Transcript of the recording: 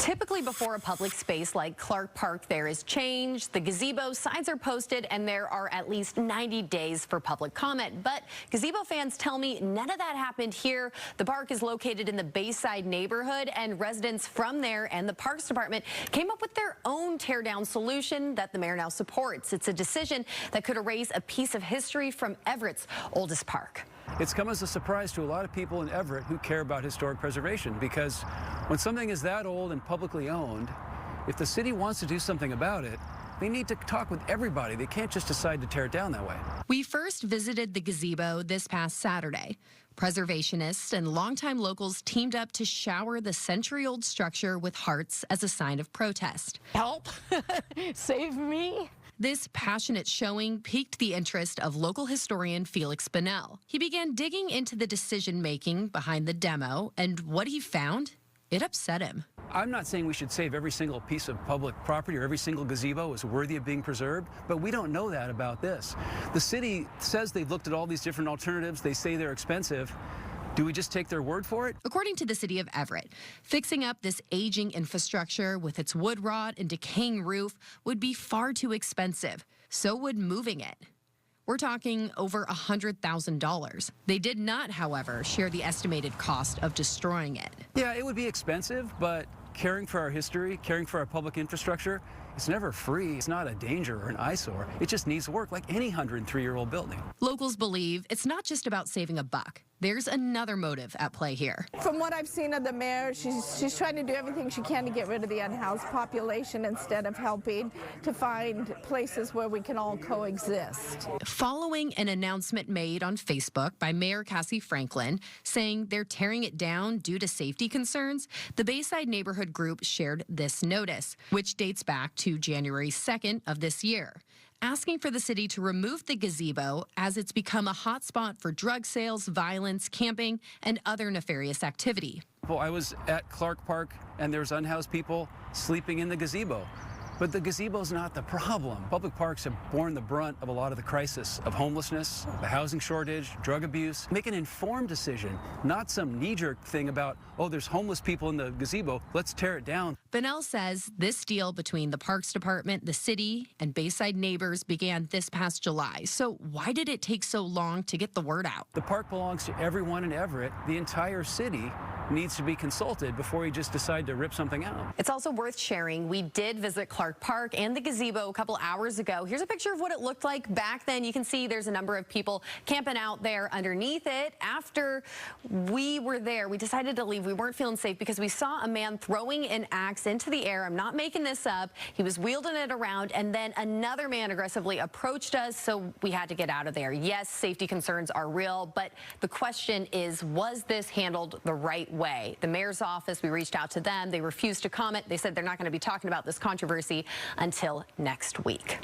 Typically before a public space like Clark Park, there is change, the gazebo signs are posted, and there are at least 90 days for public comment. But gazebo fans tell me none of that happened here. The park is located in the Bayside neighborhood, and residents from there and the Parks Department came up with their own tear-down solution that the mayor now supports. It's a decision that could erase a piece of history from Everett's oldest park. It's come as a surprise to a lot of people in Everett who care about historic preservation, because when something is that old and publicly owned, if the city wants to do something about it, they need to talk with everybody. They can't just decide to tear it down that way. We first visited the gazebo this past Saturday. Preservationists and longtime locals teamed up to shower the century-old structure with hearts as a sign of protest. Help! Save me! This passionate showing piqued the interest of local historian Felix Bunnell. He began digging into the decision-making behind the demo, and what he found, it upset him. I'm not saying we should save every single piece of public property or every single gazebo is worthy of being preserved, but we don't know that about this. The city says they've looked at all these different alternatives. They say they're expensive. Do we just take their word for it? According to the city of Everett, fixing up this aging infrastructure with its wood rot and decaying roof would be far too expensive. So would moving it. We're talking over $100,000. They did not, however, share the estimated cost of destroying it. Yeah, it would be expensive, but caring for our history, caring for our public infrastructure, it's never free. It's not a danger or an eyesore. It just needs work like any 103-year-old building. Locals believe it's not just about saving a buck. There's another motive at play here. From what I've seen of the mayor, she's trying to do everything she can to get rid of the unhoused population instead of helping to find places where we can all coexist. Following an announcement made on Facebook by Mayor Cassie Franklin saying they're tearing it down due to safety concerns, the Bayside neighborhood group shared this notice, which dates back to January 2nd of this year, asking for the city to remove the gazebo as it's become a hotspot for drug sales, violence, camping, and other nefarious activity. Well, I was at Clark Park, and there's unhoused people sleeping in the gazebo. But the gazebo's not the problem. Public parks have borne the brunt of a lot of the crisis of homelessness, the housing shortage, drug abuse. Make an informed decision, not some knee-jerk thing about, oh, there's homeless people in the gazebo, let's tear it down. Bunnell says this deal between the Parks Department, the city, and Bayside neighbors began this past July. So why did it take so long to get the word out? The park belongs to everyone in Everett. The entire city needs to be consulted before you just decide to rip something out. It's also worth sharing. We did visit Clark Park and the gazebo a couple hours ago. Here's a picture of what it looked like back then. You can see there's a number of people camping out there underneath it. After we were there, we decided to leave. We weren't feeling safe because we saw a man throwing an axe into the air. I'm not making this up. He was wielding it around, and then another man aggressively approached us, so we had to get out of there. Yes, safety concerns are real, but the question is, was this handled the right way? The mayor's office, we reached out to them. They refused to comment. They said they're not going to be talking about this controversy until next week.